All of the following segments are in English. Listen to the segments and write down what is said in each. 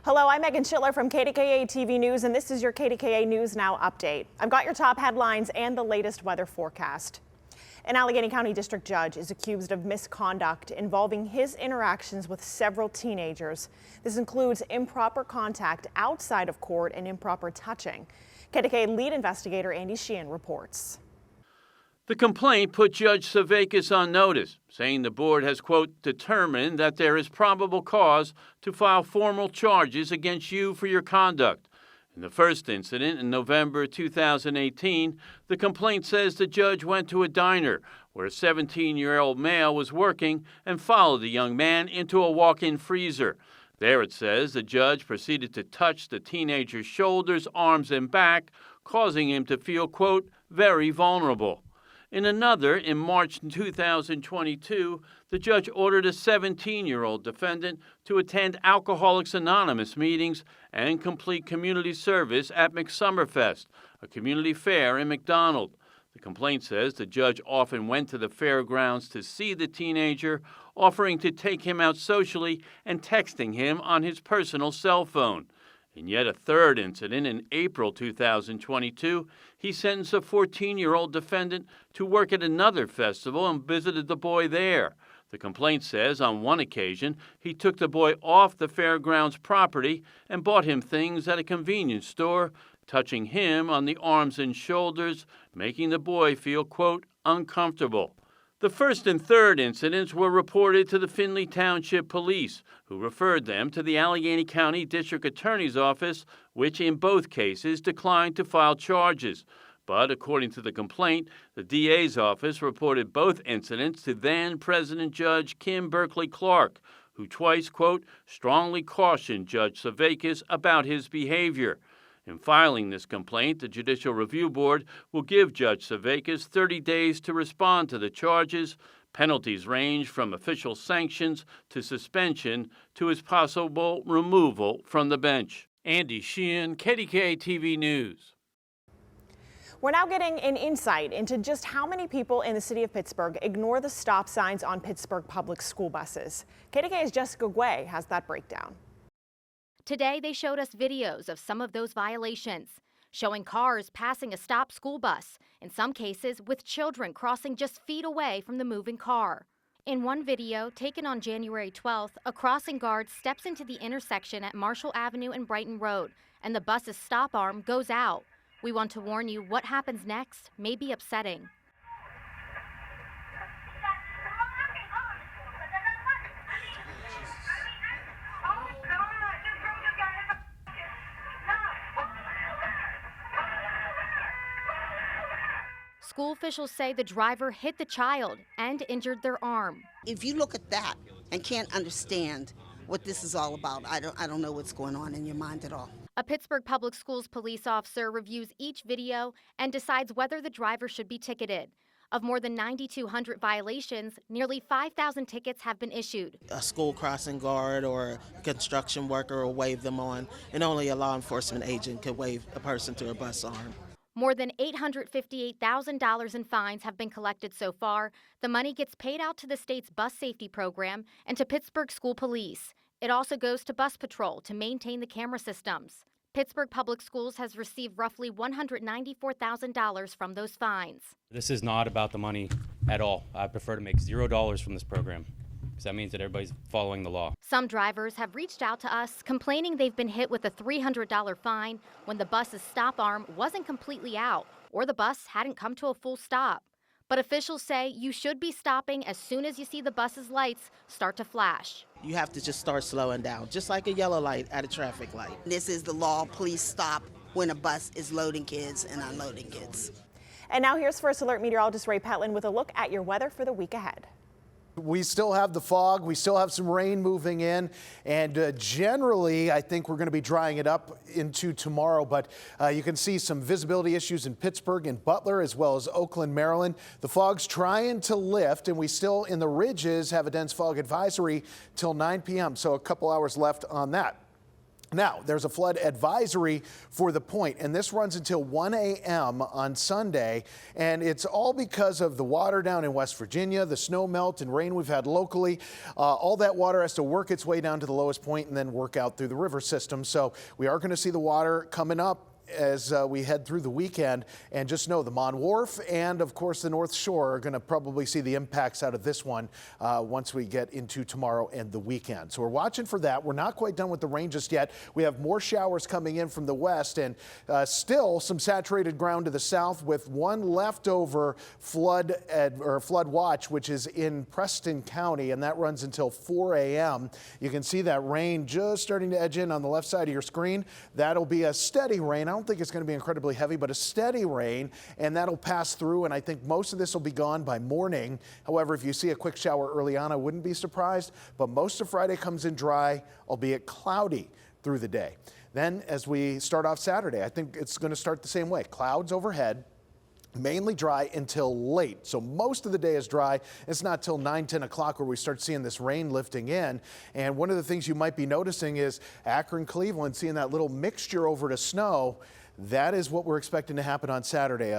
Hello, I'm Meghan Schiller from KDKA-TV News, and this is your KDKA News Now update. I've got your top headlines and the latest weather forecast. An Allegheny County District Judge is accused of misconduct involving his interactions with several teenagers. This includes improper contact outside of court and improper touching. KDKA lead investigator Andy Sheehan reports. The complaint put Judge Savakis on notice, saying the board has, quote, determined that there is probable cause to file formal charges against you for your conduct. In the first incident in November 2018, the complaint says the judge went to a diner where a 17-year-old male was working and followed the young man into a walk-in freezer. There it says the judge proceeded to touch the teenager's shoulders, arms, and back, causing him to feel, quote, very vulnerable. In another, in March 2022, the judge ordered a 17-year-old defendant to attend Alcoholics Anonymous meetings and complete community service at McSummerfest, a community fair in McDonald. The complaint says the judge often went to the fairgrounds to see the teenager, offering to take him out socially and texting him on his personal cell phone. In yet a third incident in April 2022, he sentenced a 14-year-old defendant to work at another festival and visited the boy there. The complaint says on one occasion, he took the boy off the fairgrounds property and bought him things at a convenience store, touching him on the arms and shoulders, making the boy feel, quote, uncomfortable. The first and third incidents were reported to the Findlay Township Police, who referred them to the Allegheny County District Attorney's Office, which in both cases declined to file charges. But according to the complaint, the DA's office reported both incidents to then-President Judge Kim Berkeley Clark, who twice, quote, strongly cautioned Judge Savakis about his behavior. In filing this complaint, the Judicial Review Board will give Judge Savakis 30 days to respond to the charges. Penalties range from official sanctions to suspension to his possible removal from the bench. Andy Sheehan, KDKA-TV News. We're now getting an insight into just how many people in the city of Pittsburgh ignore the stop signs on Pittsburgh public school buses. KDKA's Jessica Guay has that breakdown. Today, they showed us videos of some of those violations, showing cars passing a stopped school bus, in some cases with children crossing just feet away from the moving car. In one video, taken on January 12th, a crossing guard steps into the intersection at Marshall Avenue and Brighton Road, and the bus's stop arm goes out. We want to warn you what happens next may be upsetting. School officials say the driver hit the child and injured their arm. If you look at that and can't understand what this is all about, I don't know what's going on in your mind at all. A Pittsburgh Public Schools police officer reviews each video and decides whether the driver should be ticketed. Of more than 9,200 violations, nearly 5,000 tickets have been issued. A school crossing guard or a construction worker will wave them on, and only a law enforcement agent can wave a person to a bus arm. More than $858,000 in fines have been collected so far. The money gets paid out to the state's bus safety program and to Pittsburgh School Police. It also goes to Bus Patrol to maintain the camera systems. Pittsburgh Public Schools has received roughly $194,000 from those fines. This is not about the money at all. I prefer to make $0 from this program, because that means that everybody's following the law. Some drivers have reached out to us complaining they've been hit with a $300 fine when the bus's stop arm wasn't completely out or the bus hadn't come to a full stop. But officials say you should be stopping as soon as you see the bus's lights start to flash. You have to just start slowing down, just like a yellow light at a traffic light. This is the law. Please stop when a bus is loading kids and unloading kids. And now here's First Alert meteorologist Ray Petlin with a look at your weather for the week ahead. We still have the fog. We still have some rain moving in. And generally, I think we're going to be drying it up into tomorrow. But you can see some visibility issues in Pittsburgh and Butler, as well as Oakland, Maryland. The fog's trying to lift, and we still in the ridges have a dense fog advisory till 9 p.m. So a couple hours left on that. Now, there's a flood advisory for the point, and this runs until 1 a.m. on Sunday, and it's all because of the water down in West Virginia, the snow melt and rain we've had locally. All that water has to work its way down to the lowest point and then work out through the river system. So we are going to see the water coming up as we head through the weekend, and just know the Mon Wharf and of course the North Shore are going to probably see the impacts out of this one once we get into tomorrow and the weekend. So we're watching for that. We're not quite done with the rain just yet. We have more showers coming in from the west, and still some saturated ground to the south, with one leftover flood watch, which is in Preston County, and that runs until 4 a.m. You can see that rain just starting to edge in on the left side of your screen. That'll be a steady rain. I don't think it's going to be incredibly heavy, but a steady rain, and that'll pass through, and I think most of this will be gone by morning. However, if you see a quick shower early on, I wouldn't be surprised, but most of Friday comes in dry, albeit cloudy through the day. Then as we start off Saturday, I think it's going to start the same way. Clouds overhead, mainly dry until late. So most of the day is dry. It's not till 9, 10 o'clock where we start seeing this rain lifting in. And one of the things you might be noticing is Akron, Cleveland, seeing that little mixture over to snow. That is what we're expecting to happen on Saturday,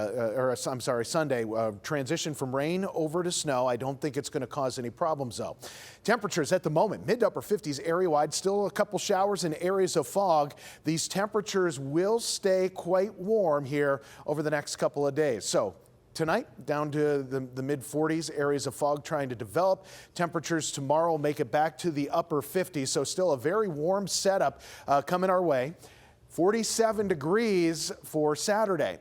Sunday. Transition from rain over to snow. I don't think it's going to cause any problems, though. Temperatures at the moment, mid to upper 50s area-wide. Still a couple showers in areas of fog. These temperatures will stay quite warm here over the next couple of days. So tonight, down to the mid-40s, areas of fog trying to develop. Temperatures tomorrow make it back to the upper 50s, so still a very warm setup coming our way. 47 degrees for Saturday.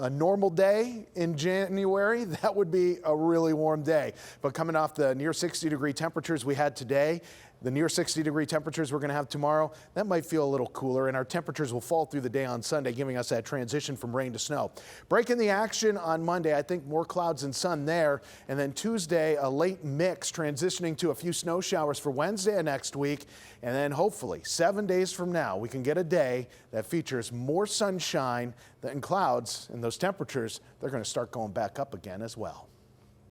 A normal day in January, that would be a really warm day. But coming off the near 60-degree temperatures we had today, the near 60-degree temperatures we're going to have tomorrow, that might feel a little cooler, and our temperatures will fall through the day on Sunday, giving us that transition from rain to snow. Breaking the action on Monday, I think more clouds and sun there, and then Tuesday, a late mix transitioning to a few snow showers for Wednesday of next week, and then hopefully 7 days from now, we can get a day that features more sunshine than clouds, and those temperatures, they're going to start going back up again as well.